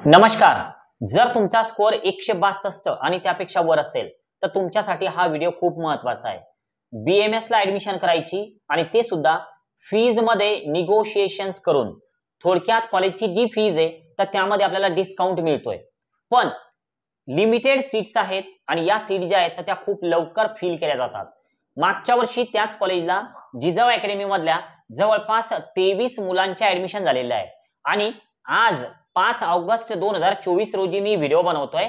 नमस्कार. जर तुमचा स्कोअर 162 आणि त्यापेक्षा वर असेल तर तुमच्यासाठी हा व्हिडिओ खूप महत्त्वाचा आहे. बीएमएस ला ऍडमिशन करायची आणि ते सुद्धा फीज मध्ये निगोशिएशन्स करून. थोडक्यात कॉलेजची जी फीज आहे तर त्यामध्ये आपल्याला डिस्काउंट मिळतोय, पण लिमिटेड सीट्स आहेत आणि या सीट ज्या आहेत तर त्या खूप लवकर फिल केल्या जातात. मागच्या वर्षी त्याच कॉलेजला जिजाऊ अकॅडमी मधल्या जवळपास 23 मुलांच्या ऍडमिशन झालेलं आहे आणि आज 5 ऑगस्ट 2024 रोजी मी व्हिडिओ बनवतोय.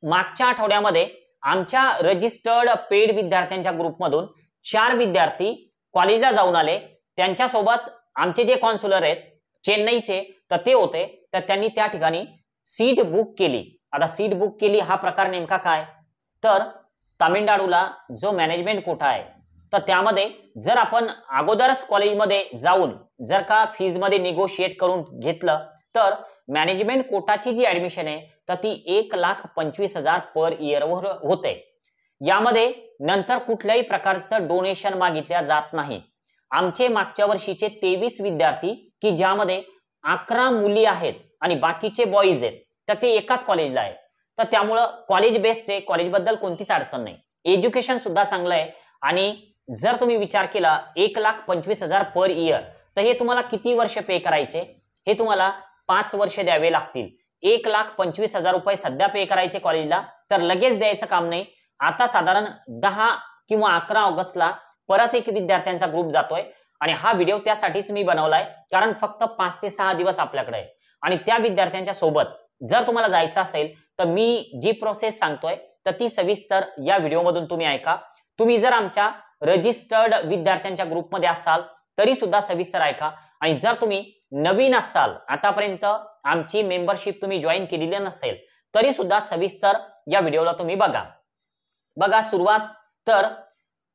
मागच्या आठवड्यामध्ये आमच्या रजिस्टर्ड पेड विद्यार्थ्यांच्या ग्रुपमधून 4 विद्यार्थी कॉलेजला जाऊन आले. त्यांच्यासोबत आमचे जे काउन्सिलर आहेत चेन्नईचे तर ते होते, तर त्यांनी त्या ठिकाणी सीट बुक केली. आता सीट बुक केली हा प्रकार नेमका काय, तर तामिळनाडूला जो मॅनेजमेंट कोटा आहे तर त्यामध्ये जर आपण अगोदरच कॉलेजमध्ये जाऊन जर का फीज मध्ये निगोशिएट करून घेतलं तर मॅनेजमेंट कोटाची जी ऍडमिशन आहे तर ती 1,25,000 पर इयर वर होते. यामध्ये नंतर कुठल्याही प्रकारचं डोनेशन मागितल्या जात नाही. आमचे मागच्या वर्षीचे 23 विद्यार्थी की ज्यामध्ये 11 मुली आहेत आणि बाकीचे बॉईज आहेत तर ते एकाच कॉलेजला आहे, तर त्यामुळं कॉलेज बेस्ट आहे. कॉलेजबद्दल कोणतीच अडचण नाही, एज्युकेशन सुद्धा चांगलं आहे. आणि जर तुम्ही विचार केला 1,25,000 पर इयर तर हे तुम्हाला किती वर्ष पे करायचे, हे तुम्हाला 5 वर्ष द्यावे लागतील. 1,25,000 रुपये सध्या पे करायचे कॉलेजला तर लगेच द्यायचं काम नाही. आता साधारण 10 किंवा 11 ऑगस्टला परत एक विद्यार्थ्यांचा ग्रुप जातोय आणि हा व्हिडिओ त्यासाठीच मी बनवलाय, कारण फक्त 5 ते 6 दिवस आपल्याकडे आहे. आणि त्या विद्यार्थ्यांच्या सोबत जर तुम्हाला जायचं असेल तर मी जी प्रोसेस सांगतोय तर ती सविस्तर या व्हिडिओमधून तुम्ही ऐका. तुम्ही जर आमच्या रजिस्टर्ड विद्यार्थ्यांच्या ग्रुपमध्ये असाल तरी सुद्धा सविस्तर ऐका. आणि जर तुम्ही नवीन असाल, आतापर्यंत आमची मेंबरशिप तुम्ही जॉईन केलेली नसेल तरी सुद्धा सविस्तर या व्हिडिओला तुम्ही बघा. सुरुवात तर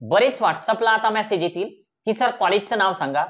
बरेच व्हॉट्सअपला आता मेसेज येतील की सर कॉलेजचं नाव सांगा.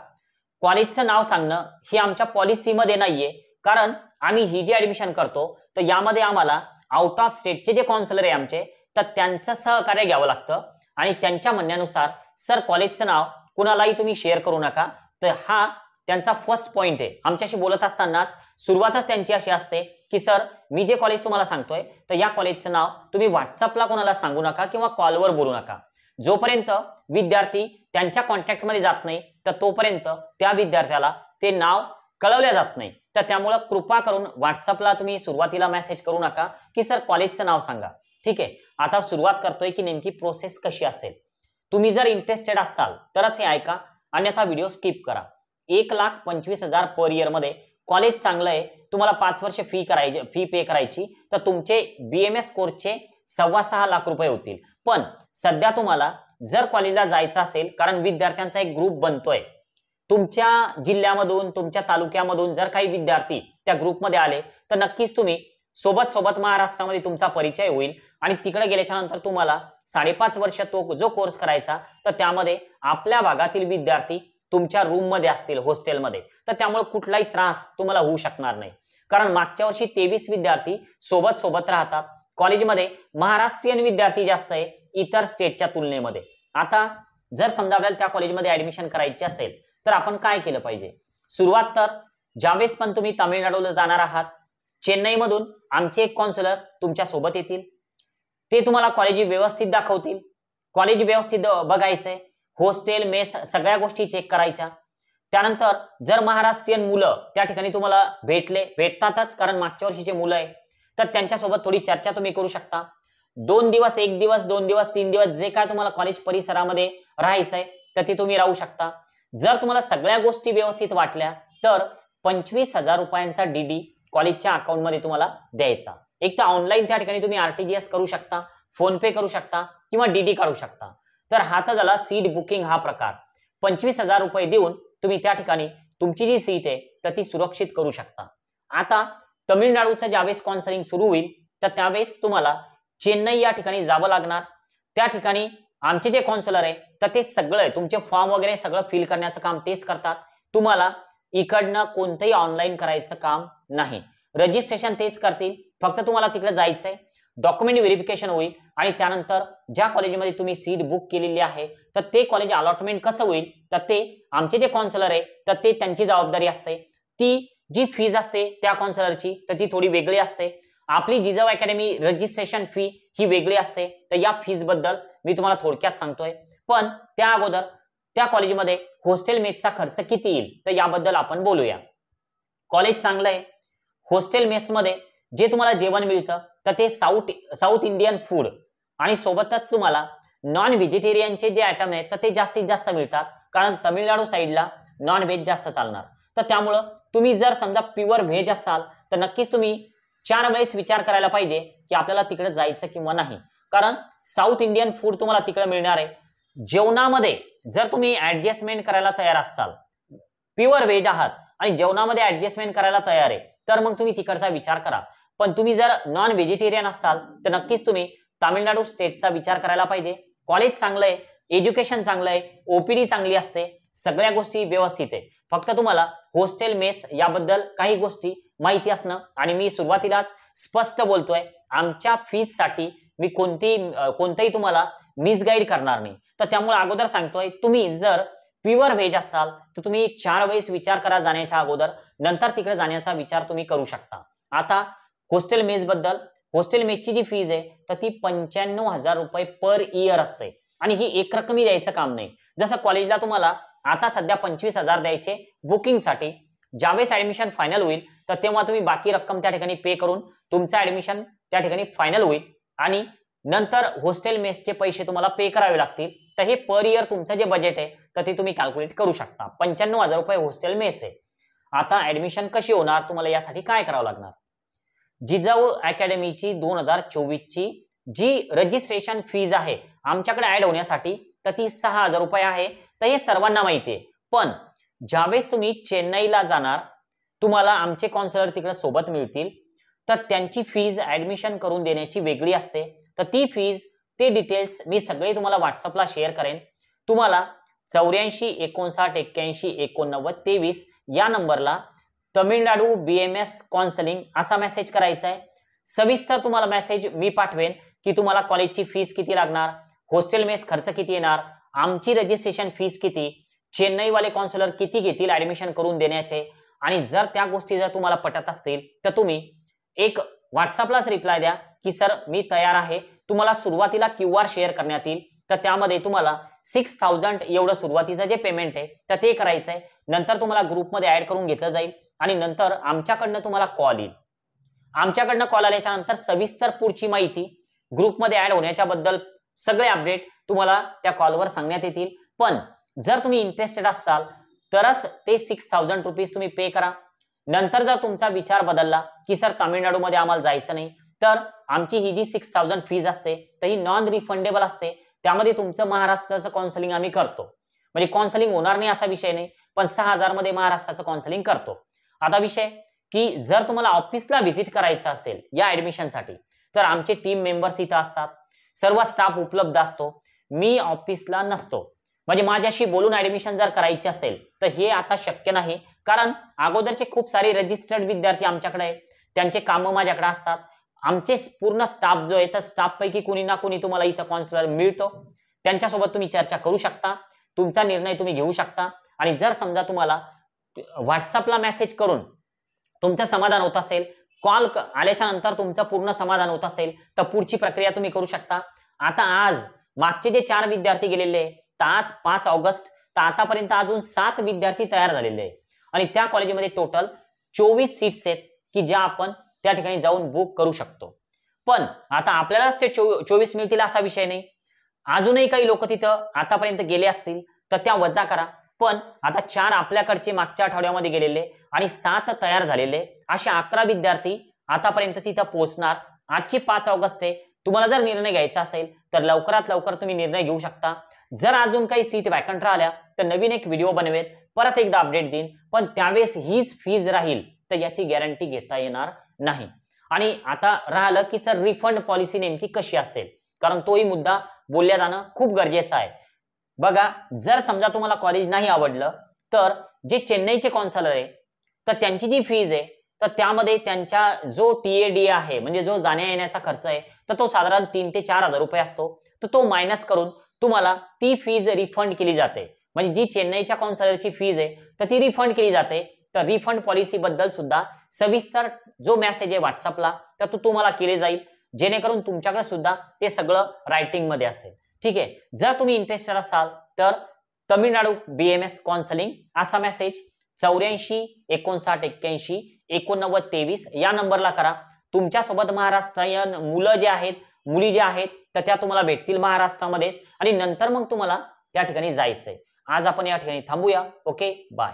कॉलेजचं नाव सांगणं हे आमच्या पॉलिसीमध्ये नाहीये, कारण आम्ही ही जी ऍडमिशन करतो तर यामध्ये आम्हाला आउट ऑफ स्टेटचे जे काउन्सिलर आहे आमचे तर त्यांचं सहकार्य घ्यावं लागतं आणि त्यांच्या म्हणण्यानुसार सर कॉलेजचं नाव कुणालाही तुम्ही शेअर करू नका. तर हा त्यांचा फर्स्ट पॉइंट आहे. आमच्याशी बोलत असतानाच सुरुवातच त्यांची अशी असते की सर मी जे कॉलेज तुम्हाला सांगतोय तर या कॉलेजचं नाव तुम्ही व्हॉट्सअपला कोणाला सांगू नका किंवा कॉलवर बोलू नका. जोपर्यंत विद्यार्थी त्यांच्या कॉन्टॅक्टमध्ये जात नाही तर तोपर्यंत त्या विद्यार्थ्याला ते नाव कळवल्या जात नाही. तर त्यामुळे कृपा करून व्हॉट्सअपला तुम्ही सुरुवातीला मेसेज करू नका की सर कॉलेजचं नाव सांगा. ठीक आहे, आता सुरुवात करतोय की नेमकी प्रोसेस कशी असेल. तुम्ही जर इंटरेस्टेड असाल तरच हे ऐका, अन्यथा व्हिडिओ स्किप करा. 1,25,000 पर इयर मध्ये कॉलेज चांगलं आहे. तुम्हाला 5 वर्ष फी पे करायची तर तुमचे बीएमएस कोर्सचे 6.25 लाख रुपये होतील. पण सध्या तुम्हाला जर कॉलेजला जायचं असेल, कारण विद्यार्थ्यांचा एक ग्रुप बनतोय, तुमच्या जिल्ह्यामधून तुमच्या तालुक्यामधून जर काही विद्यार्थी त्या ग्रुपमध्ये आले तर नक्कीच तुम्ही सोबत महाराष्ट्रामध्ये तुमचा परिचय होईल आणि तिकडे गेल्याच्या नंतर तुम्हाला 5.5 वर्ष तो जो कोर्स करायचा तर त्यामध्ये आपल्या भागातील विद्यार्थी तुमच्या रूम मध्ये असतील, हॉस्टेलमध्ये, तर त्यामुळे कुठलाही त्रास तुम्हाला होऊ शकणार नाही. कारण मागच्या वर्षी 23 विद्यार्थी सोबत राहतात. कॉलेजमध्ये महाराष्ट्रीयन विद्यार्थी जास्त आहे इतर स्टेटच्या तुलनेमध्ये. आता जर समजा आपल्याला त्या कॉलेजमध्ये ऍडमिशन करायची असेल तर आपण काय केलं पाहिजे. सुरुवात तर ज्यावेळेस पण तुम्ही तामिळनाडूला जाणार आहात, चेन्नईमधून आमचे एक काउन्सिलर तुमच्या सोबत येतील. ते तुम्हाला कॉलेज व्यवस्थित दाखवतील. कॉलेज व्यवस्थित बघायचंय, हॉस्टेल मेस सगळ्या गोष्टी चेक करायच्या. त्यानंतर जर महाराष्ट्रीयन मुलं त्या ठिकाणी तुम्हाला भेटतातच, कारण मागच्या वर्षीचे मुलं आहे, तर त्यांच्यासोबत थोडी चर्चा तुम्ही करू शकता. 2 दिवस, 1 दिवस, 2 दिवस, 3 दिवस जे काय तुम्हाला कॉलेज परिसरामध्ये राहायचंय तर ते तुम्ही राहू शकता. जर तुम्हाला सगळ्या गोष्टी व्यवस्थित वाटल्या तर 25,000 रुपयांचा डीडी कॉलेजच्या अकाउंटमध्ये तुम्हाला द्यायचा. एक तर ऑनलाईन त्या ठिकाणी तुम्ही आरटीजीएस करू शकता, फोन पे करू शकता किंवा डीडी काढू शकता. तर हा तर झाला सीट बुकिंग हा प्रकार. 25,000 रुपये देऊन तुम्ही त्या ठिकाणी तुमची जी सीट आहे तर ती सुरक्षित करू शकता. आता तमिळनाडूचं ज्यावेळेस काउन्सिलिंग सुरू होईल तर त्यावेळेस तुम्हाला चेन्नई या ठिकाणी जावं लागणार. त्या ठिकाणी आमचे जे काउन्सिलर आहे तर ते सगळं तुमचे फॉर्म वगैरे सगळं फिल करण्याचं काम तेच करतात. तुम्हाला इकडनं कोणतंही ऑनलाईन करायचं काम नाही. रजिस्ट्रेशन तेच करतील, फक्त तुम्हाला तिकडे जायचंय, डॉक्युमेंट व्हेरिफिकेशन होईल आणि त्यानंतर ज्या कॉलेजमध्ये तुम्ही सीट बुक केलेली आहे तर ते कॉलेज अलॉटमेंट कसं होईल तर ते आमचे जे काउन्सिलर आहे तर ते त्यांची जबाबदारी असते. ती जी फीज असते त्या काउन्सिलरची तर ती थोडी वेगळी असते. आपली जिजाऊ अकॅडमी रजिस्ट्रेशन फी ही वेगळी असते. तर या फीज बद्दल मी तुम्हाला थोडक्यात सांगतोय. पण त्या अगोदर त्या कॉलेजमध्ये हॉस्टेल मेसचा खर्च किती येईल तर याबद्दल आपण बोलूया. कॉलेज चांगलं आहे. हॉस्टेल मेसमध्ये जे तुम्हाला जेवण मिळतं तर ते साऊथ इंडियन फूड आणि सोबतच तुम्हाला नॉन व्हेजिटेरियनचे जे आयटम आहेत तर ते जास्तीत जास्त मिळतात. कारण तमिळनाडू साईडला नॉन व्हेज जास्त चालणार. तर त्यामुळं तुम्ही जर समजा प्युअर व्हेज असाल तर नक्कीच तुम्ही 4 वेळेस विचार करायला पाहिजे की आपल्याला तिकडे जायचं किंवा नाही. कारण साऊथ इंडियन फूड तुम्हाला तिकडे मिळणार आहे. जेवणामध्ये जर तुम्ही ऍडजस्टमेंट करायला तयार असाल, प्युअर व्हेज आहात आणि जेवणामध्ये ऍडजस्टमेंट करायला तयार आहे तर मग तुम्ही तिकडचा विचार करा. पण तुम्ही जर नॉन व्हेजिटेरियन असाल तर नक्कीच तुम्ही तामिळनाडू स्टेटचा विचार करायला पाहिजे. कॉलेज चांगलं आहे, एज्युकेशन चांगलं आहे, ओपीडी चांगली असते, सगळ्या गोष्टी व्यवस्थित आहे. फक्त तुम्हाला हॉस्टेल मेस याबद्दल काही गोष्टी माहिती असणं आणि मी सुरुवातीलाच स्पष्ट बोलतोय आमच्या फीज साठी मी कोणतेही तुम्हाला मिसगाईड करणार नाही. तर त्यामुळे अगोदर सांगतोय तुम्ही जर प्युअर व्हेज असाल तर तुम्ही 4 वेळेस विचार करा जाण्याच्या अगोदर, नंतर तिकडे जाण्याचा विचार तुम्ही करू शकता. आता हॉस्टेल मेस बद्दल, हॉस्टेल मेसची जी फीज आहे तर ती 95,000 रुपये पर इयर असते आणि ही एक रकमी द्यायचं काम नाही. जसं कॉलेजला तुम्हाला आता सध्या 25,000 द्यायचे बुकिंगसाठी, ज्यावेळेस ऍडमिशन फायनल होईल तर तेव्हा तुम्ही बाकी रक्कम त्या ठिकाणी पे करून तुमचं ऍडमिशन त्या ठिकाणी फायनल होईल आणि नंतर हॉस्टेल मेसचे पैसे तुम्हाला पे करावे लागतील. तर हे पर इयर तुमचं जे बजेट आहे तर ते तुम्ही कॅल्क्युलेट करू शकता. 95,000 रुपये हॉस्टेल मेस आहे. आता ऍडमिशन कशी होणार, तुम्हाला यासाठी काय करावं लागणार. जिजाऊ अकॅडमीची 2024 ची जी रजिस्ट्रेशन फीज आहे आमच्याकडे ऍड होण्यासाठी तर ती 6,000 रुपये आहे. तर हे सर्वांना माहिती आहे. पण ज्यावेळेस तुम्ही चेन्नईला जाणार, तुम्हाला आमचे काउन्सिलर तिकडे सोबत मिळतील तर त्यांची फीज ऍडमिशन करून देण्याची वेगळी असते. तर ती फीज, ते डिटेल्स मी सगळे तुम्हाला व्हॉट्सअपला शेअर करेन. तुम्हाला 84 59 81 89 23 या नंबरला तमिळनाडू बीएमएस काउन्सिलिंग असा मेसेज करायचा आहे. सविस्तर तुम्हाला मेसेज मी पाठवेन की तुम्हाला कॉलेजची फीस किती लागणार, हॉस्टेल मेस खर्च किती येणार, आमची रजिस्ट्रेशन फीस किती, चेन्नईवाले काउन्सिलर किती घेतील ऍडमिशन करून देण्याचे. आणि जर त्या गोष्टी जर तुम्हाला पटत असतील तर तुम्ही एक व्हॉट्सअपलाच रिप्लाय द्या की सर मी तयार आहे. तुम्हाला सुरुवातीला QR शेअर करण्यात येईल तर त्यामध्ये तुम्हाला 6,000 एवढं सुरुवातीचं जे पेमेंट आहे तर ते करायचं आहे. नंतर तुम्हाला ग्रुपमध्ये ऍड करून घेतलं जाईल आणि नंतर आमच्याकडनं तुम्हाला कॉल येईल. आमच्याकडनं कॉल आल्याच्या नंतर सविस्तर पुढची माहिती, ग्रुपमध्ये ऍड होण्याच्या बद्दल सगळे अपडेट तुम्हाला त्या कॉलवर सांगण्यात येतील. पण जर तुम्ही इंटरेस्टेड असाल तरच ते 6,000 रुपीज तुम्ही पे करा. नंतर जर तुमचा विचार बदलला की सर तामिळनाडूमध्ये आम्हाला जायचं नाही तर आमची ही जी 6,000 फीज असते तर ही नॉन रिफंडेबल असते. त्यामध्ये तुमचं महाराष्ट्राचं काउन्सिलिंग आम्ही करतो. म्हणजे काउन्सिलिंग होणार नाही असा विषय नाही, पण 6,000 मध्ये महाराष्ट्राचं काउन्सिलिंग करतो. आता विषय की जर तुम्हाला ऑफिसला व्हिजिट करायचं असेल या ऍडमिशनसाठी तर आमचे टीम मेंबर्स इथं असतात, सर्व स्टाफ उपलब्ध असतो. मी ऑफिसला नसतो. म्हणजे माझ्याशी बोलून ऍडमिशन जर करायची असेल तर हे आता शक्य नाही. कारण अगोदरचे खूप सारे रजिस्टर्ड विद्यार्थी आमच्याकडे आहे, त्यांचे कामं माझ्याकडे असतात. आमचे पूर्ण स्टाफ जो आहे तर स्टाफ पैकी कोणी ना कोणी तुम्हाला इथं काउन्सिलर मिळतो. त्यांच्यासोबत तुम्ही चर्चा करू शकता, तुमचा निर्णय तुम्ही घेऊ शकता. आणि जर समजा तुम्हाला व्हॉट्सअपला मेसेज करून तुमचं समाधान होत असेल, कॉल आल्याच्या नंतर तुमचं पूर्ण समाधान होत असेल तर पुढची प्रक्रिया तुम्ही करू शकता. आता आज मागचे जे 4 विद्यार्थी गेलेले तर आज 5 ऑगस्ट तर आतापर्यंत अजून 7 विद्यार्थी तयार झालेले आहे आणि त्या कॉलेजमध्ये टोटल 24 सीट्स आहेत की ज्या आपण त्या ठिकाणी जाऊन बुक करू शकतो. पण आता आपल्यालाच ते 24 मिळतील असा विषय नाही. अजूनही काही लोक तिथं आतापर्यंत गेले असतील तर त्या वजा करा. पण आता 4 आपल्याकडचे मागच्या आठवड्यामध्ये गेलेले आणि 7 तयार झालेले असे 11 विद्यार्थी आतापर्यंत तिथं पोहोचणार. आजची 5 ऑगस्ट आहे. तुम्हाला जर निर्णय घ्यायचा असेल तर लवकरात लवकर तुम्ही निर्णय घेऊ शकता. जर अजून काही सीट वॅकंट राहिल्या तर नवीन एक व्हिडिओ बनवेल, परत एकदा अपडेट देईन. पण त्यावेळेस हीच फीज राहील तर याची गॅरंटी घेता येणार नाही. आणि आता राहिलं की सर रिफंड पॉलिसी नेमकी कशी असेल, कारण तोही मुद्दा बोलल्या जाणं खूप गरजेचं आहे. बघा, जर समजा तुम्हाला कॉलेज नाही आवडलं तर जे चेन्नईचे काउन्सिलर आहे तर त्यांची जी फीज आहे तर त्यामध्ये त्यांचा जो TAD आहे म्हणजे जो जाण्या येण्याचा खर्च आहे तर तो साधारण 3 ते 4,000 रुपये असतो. तर तो मायनस करून तुम्हाला ती फीज रिफंड केली जाते. म्हणजे जी चेन्नईच्या काउन्सिलरची फीज आहे तर ती रिफंड केली जाते. तर रिफंड पॉलिसी बद्दल सुद्धा सविस्तर जो मेसेज आहे व्हॉट्सअपला तर तो तुम्हाला केले जाईल, जेणेकरून तुमच्याकडे सुद्धा ते सगळं रायटिंग मध्ये असेल. ठीक आहे. जर तुम्ही इंटरेस्टेड असाल तर तमिळनाडू BMS काउन्सिलिंग असा मेसेज 84 59 81 89 23 या नंबरला करा. तुमच्यासोबत महाराष्ट्रीयन मुलं जे आहेत, मुली जे आहेत तर त्या तुम्हाला भेटतील महाराष्ट्रामध्येच आणि नंतर मग तुम्हाला त्या ठिकाणी जायचंय. आज आपण या ठिकाणी थांबूया. Okay, bye.